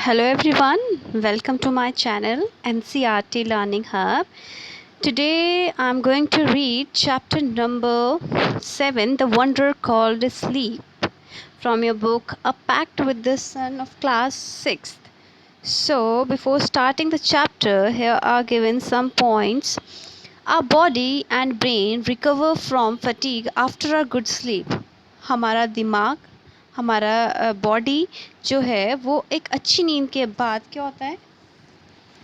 Hello everyone, welcome to my channel NCRT Learning Hub. Today I'm going to read chapter number 7, The Wonder Called Sleep, from your book A Pact with the Sun of class 6th. So before starting the chapter, here are given some points. Our body and brain recover from fatigue after a good sleep. हमारा दिमाग, हमारा body जो है वो एक अच्छी नींद के बाद क्या होता है,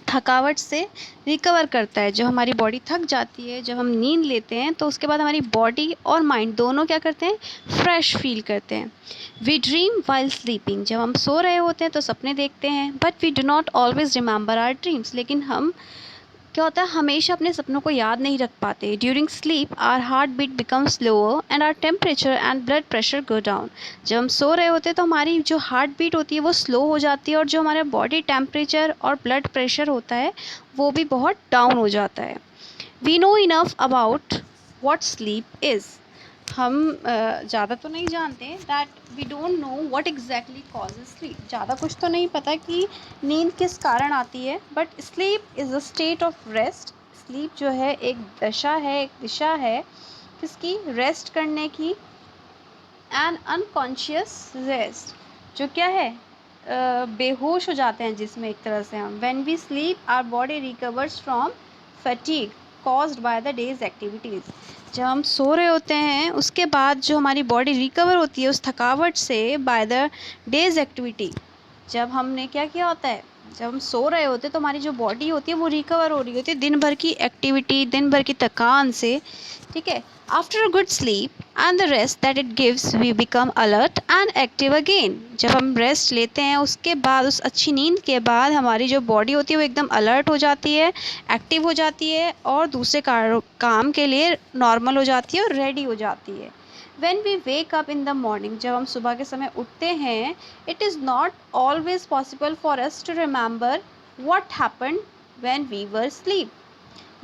थकावट से रिकवर करता है। जब हमारी बॉडी थक जाती है, जब हम नींद लेते हैं तो उसके बाद हमारी बॉडी और माइंड दोनों क्या करते हैं, फ्रेश फील करते हैं। वी ड्रीम वाइल स्लीपिंग, जब हम सो रहे होते हैं तो सपने देखते हैं। But we do not always remember our dreams, लेकिन हम क्या होता है, हमेशा अपने सपनों को याद नहीं रख पाते। During sleep our heart beat become slower and our temperature and blood pressure go down. जब हम सो रहे होते हैं तो हमारी जो हार्ट बीट होती है वो स्लो हो जाती है और जो हमारा बॉडी टेम्परेचर और ब्लड प्रेशर होता है वो भी बहुत डाउन हो जाता है। We know enough about what sleep is, हम ज़्यादा तो नहीं जानते। That we don't know what exactly causes sleep, ज़्यादा कुछ तो नहीं पता कि नींद किस कारण आती है। But sleep is a state of rest. Sleep जो है एक दशा है, एक दिशा है किसकी, रेस्ट करने की। एंड अनकॉन्शियस रेस्ट, जो क्या है, बेहोश हो जाते हैं जिसमें एक तरह से हम। When we sleep our body recovers from fatigue caused by the day's activities. जब हम सो रहे होते हैं उसके बाद जो हमारी बॉडी रिकवर होती है उस थकावट से बाय द डेज एक्टिविटी। जब हमने क्या किया होता है, जब हम सो रहे होते हैं तो हमारी जो बॉडी होती है वो रिकवर हो रही होती है दिन भर की एक्टिविटी, दिन भर की थकान से। ठीक है। After a good sleep and the rest that it gives we become alert and active again. जब हम रेस्ट लेते हैं उसके बाद, उस अच्छी नींद के बाद हमारी जो बॉडी होती है वो एकदम अलर्ट हो जाती है, एक्टिव हो जाती है और दूसरे काम के लिए नॉर्मल हो जाती है और रेडी हो जाती है। When we wake up in the morning, जब हम सुबह के समय उठते हैं, it is not always possible for us to remember what happened when we were asleep.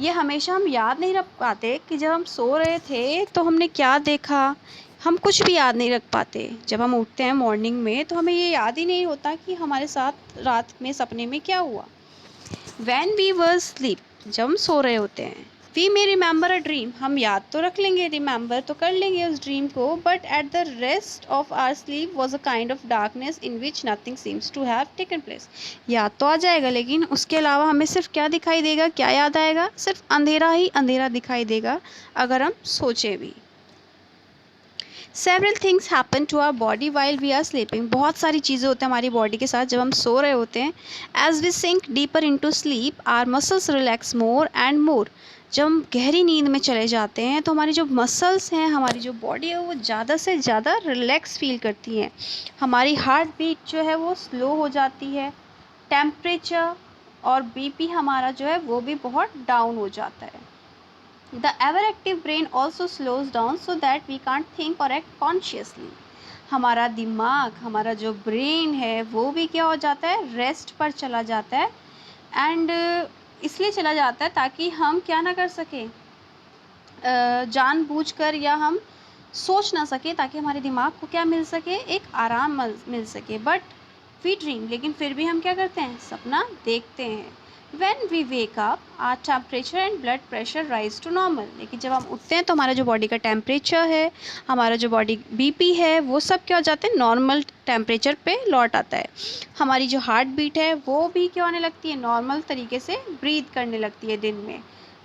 ये हमेशा हम याद नहीं रख पाते कि जब हम सो रहे थे तो हमने क्या देखा। हम कुछ भी याद नहीं रख पाते। जब हम उठते हैं मॉर्निंग में तो हमें ये याद ही नहीं होता कि हमारे साथ रात में सपने में क्या हुआ। When we were asleep, जब हम सो रहे होते हैं, we may remember a dream, हम याद तो रख लेंगे, रिमेंबर तो कर लेंगे उस ड्रीम को। But at the rest of our sleep was a kind of darkness in which nothing seems to have taken place. याद तो आ जाएगा लेकिन उसके अलावा हमें सिर्फ क्या दिखाई देगा, क्या याद आएगा, सिर्फ अंधेरा ही अंधेरा दिखाई देगा अगर हम सोचे भी। Several things happen to our body while we are sleeping, बहुत सारी चीज़ें होती हैं हमारी बॉडी के साथ जब हम सो रहे होते हैं। As we sink deeper into sleep our muscles relax more and more. जब हम गहरी नींद में चले जाते हैं तो हमारी जो मसल्स हैं, हमारी जो बॉडी है वो ज़्यादा से ज़्यादा रिलैक्स फील करती हैं। हमारी हार्ट बीट जो है वो स्लो हो जाती है, टेम्परेचर और बीपी हमारा जो है वो भी बहुत डाउन हो जाता है। The ever-active brain also slows down so that we can't think or act consciously. हमारा दिमाग, हमारा जो ब्रेन है वो भी क्या हो जाता है, रेस्ट पर चला जाता है। एंड इसलिए चला जाता है ताकि हम क्या ना कर सकें, जानबूझकर या हम सोच ना सके, ताकि हमारे दिमाग को क्या मिल सके, एक आराम मिल सके। बट वी ड्रीम, लेकिन फिर भी हम क्या करते हैं, सपना देखते हैं। When we wake up, our temperature and blood pressure rise to normal. लेकिन जब हम उठते हैं तो हमारा जो बॉडी का टेम्परेचर है, हमारा जो बॉडी बीपी है, वो सब क्या हो जाते हैं, नॉर्मल टेम्परेचर पे लौट आता है। हमारी जो हार्ट बीट है वो भी क्या होने लगती है, नॉर्मल तरीके से ब्रीथ करने लगती है दिन में।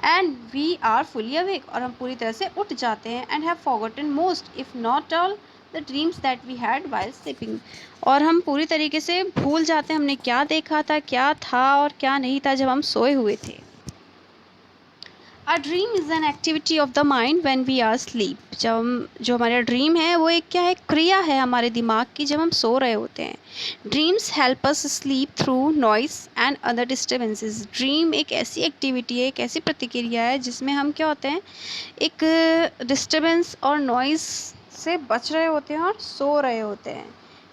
And we are fully awake, और हम पूरी तरह से उठ जाते हैं। And have forgotten most if not all the dreams that we had while sleeping, और हम पूरी तरीके से भूल जाते हैं हमने क्या देखा था, क्या था और क्या नहीं था जब हम सोए हुए थे। A dream is an activity of the mind when we are sleep. जब जो हमारा ड्रीम है वो एक क्या है, क्रिया है हमारे दिमाग की जब हम सो रहे होते हैं। Dreams help us sleep through noise and other disturbances. Dream एक ऐसी एक्टिविटी है, एक ऐसी प्रतिक्रिया है जिसमें हम क्या होते हैं, एक डिस्टर्बेंस और नॉइस से बच रहे होते हैं और सो रहे होते हैं।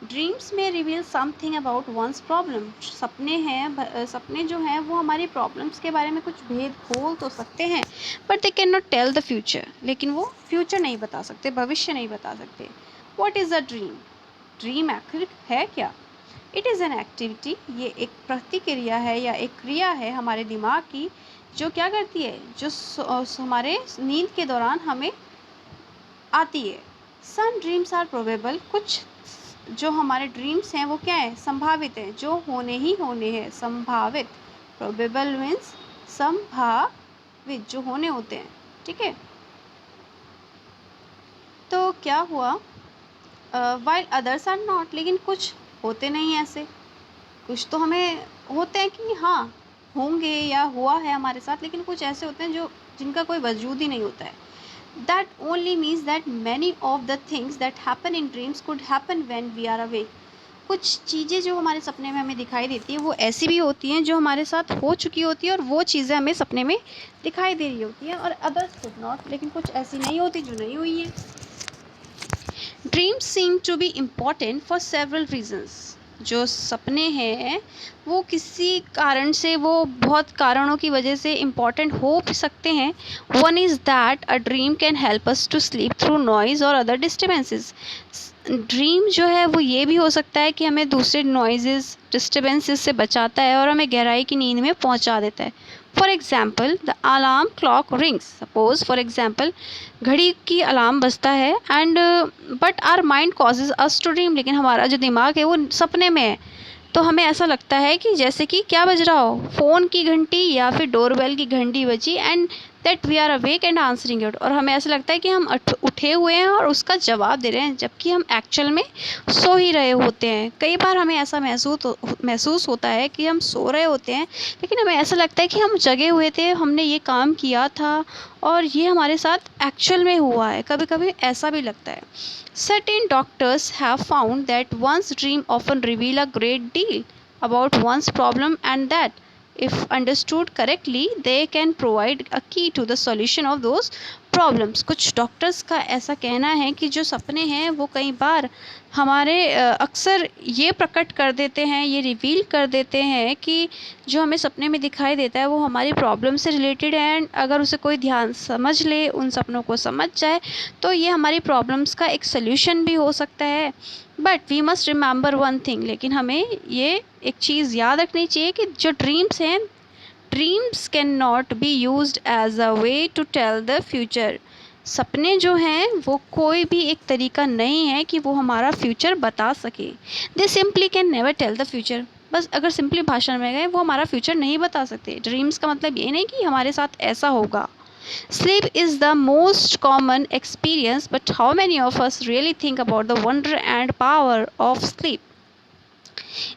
Dreams may reveal something about one's problem. सपने हैं, सपने जो हैं वो हमारी प्रॉब्लम्स के बारे में कुछ भेद खोल तो सकते हैं, but they can not tell the future, लेकिन वो फ्यूचर नहीं बता सकते, भविष्य नहीं बता सकते। What is a dream, dream आखिर है क्या। इट इज़ एन एक्टिविटी, ये एक प्रतिक्रिया है या एक क्रिया है हमारे दिमाग की जो क्या करती है, जो हमारे नींद के दौरान हमें आती है। सम ड्रीम्स आर प्रोबेबल, कुछ जो हमारे ड्रीम्स हैं वो क्या है, संभावित हैं, जो होने ही होने हैं, संभावित। प्रोबेबल मीन्स संभावित, जो होने होते हैं, ठीक है। तो क्या हुआ, वाइल अदर्स आर नॉट, लेकिन कुछ होते नहीं ऐसे, कुछ तो हमें होते हैं कि हाँ होंगे या हुआ है हमारे साथ, लेकिन कुछ ऐसे होते हैं जो जिनका कोई वजूद ही नहीं होता है। That only means that many of the things that happen in dreams could happen when we are awake. कुछ चीज़ें जो हमारे सपने में हमें दिखाई देती हैं वो ऐसी भी होती हैं जो हमारे साथ हो चुकी होती है और वो चीज़ें हमें सपने में दिखाई दे रही होती हैं, और अदर्स कुड नॉट, लेकिन कुछ ऐसी नहीं होती जो नहीं हुई हैं। Dreams seem to be important for several reasons, जो सपने हैं वो किसी कारण से, वो बहुत कारणों की वजह से इम्पॉर्टेंट हो भी सकते हैं। One is that a dream can help us to sleep through noise और अदर डिस्टर्बेंसेस। ड्रीम जो है वो ये भी हो सकता है कि हमें दूसरे नॉइज़ेस, डिस्टर्बेंसेस से बचाता है और हमें गहराई की नींद में पहुंचा देता है। For example the alarm clock rings, suppose for example घड़ी की अलार्म बजता है and but our mind causes us to dream, लेकिन हमारा जो दिमाग है वो सपने में है, तो हमें ऐसा लगता है कि जैसे कि क्या बज रहा हो, फ़ोन की घंटी या फिर डोरबेल की घंटी बजी, and that we are awake and answering it, और हमें ऐसा लगता है कि हम उठे हुए हैं और उसका जवाब दे रहे हैं, जबकि हम एक्चुअल में सो ही रहे होते हैं। कई बार हमें ऐसा महसूस होता है कि हम सो रहे होते हैं, लेकिन हमें ऐसा लगता है कि हम जगे हुए थे, हमने ये काम किया था और ये हमारे साथ एक्चुअल में हुआ है। कभी कभी ऐसा भी लगता है। Certain doctors have found that one's dream often reveal a great deal about one's problem, and that, if understood correctly, they can provide a key to the solution of those problems. कुछ doctors का ऐसा कहना है कि जो सपने हैं वो कई बार हमारे अक्सर ये प्रकट कर देते हैं, ये रिवील कर देते हैं कि जो हमें सपने में दिखाई देता है वो हमारी प्रॉब्लम से रिलेटेड है, एंड अगर उसे कोई ध्यान समझ ले, उन सपनों को समझ जाए, तो ये हमारी प्रॉब्लम्स का एक सल्यूशन भी हो सकता है। But we must remember one thing, लेकिन हमें ये एक चीज़ याद रखनी चाहिए कि जो ड्रीम्स हैं, dreams can not be used as a way to tell the future. सपने जो हैं वो कोई भी एक तरीका नहीं है कि वो हमारा फ्यूचर बता सके। They simply can never tell the future. बस अगर सिंपली भाषा में गए, वो हमारा फ्यूचर नहीं बता सकते। ड्रीम्स का मतलब ये नहीं कि हमारे साथ ऐसा होगा। Sleep is the most common experience, but how many of us really think about the wonder and power of sleep?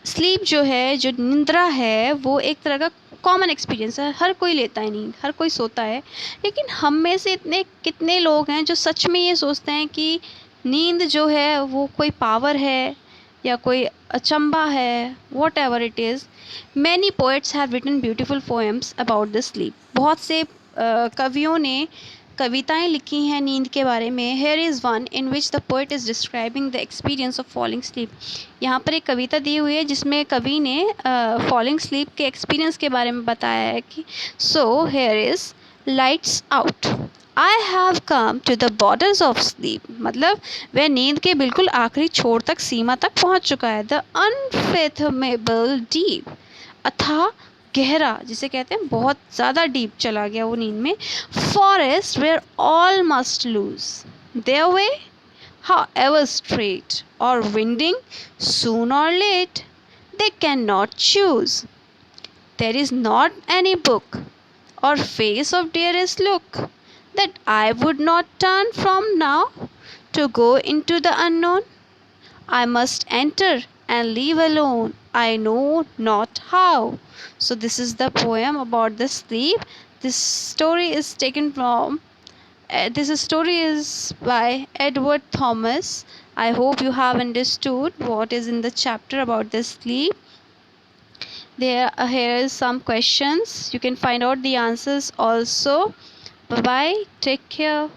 Sleep जो है, जो निंद्रा है, वो एक तरह का कॉमन एक्सपीरियंस है। हर कोई लेता है नींद, हर कोई सोता है, लेकिन हम में से इतने कितने लोग हैं जो सच में ये सोचते हैं कि नींद जो है वो कोई पावर है या कोई अचंबा है, whatever it is. Many poets have written beautiful poems about the sleep. बहुत से कवियों ने कविताएं लिखी हैं नींद के बारे में। Here is one in which the poet is describing the experience of falling sleep. यहाँ पर एक कविता दी हुई है जिसमें कवि ने फॉलिंग स्लीप के एक्सपीरियंस के बारे में बताया है कि so here is lights out, I have come to the borders of sleep, मतलब वह नींद के बिल्कुल आखिरी छोर तक, सीमा तक पहुँच चुका है। द अनफेथमेबल डीप, अथाह गहरा, जिसे कहते हैं बहुत ज़्यादा डीप चला गया वो नींद में। Forest where all must lose their way however straight or winding, soon or late they cannot choose. There is not any book or face of dearest look that I would not turn from now to go into the unknown. I must enter and leave alone, I know not how. So this is the poem about the sleep. This story is taken from this story is by Edward Thomas. I hope you have understood what is in the chapter about the sleep. Here is some questions. You can find out the answers also. Bye bye. Take care.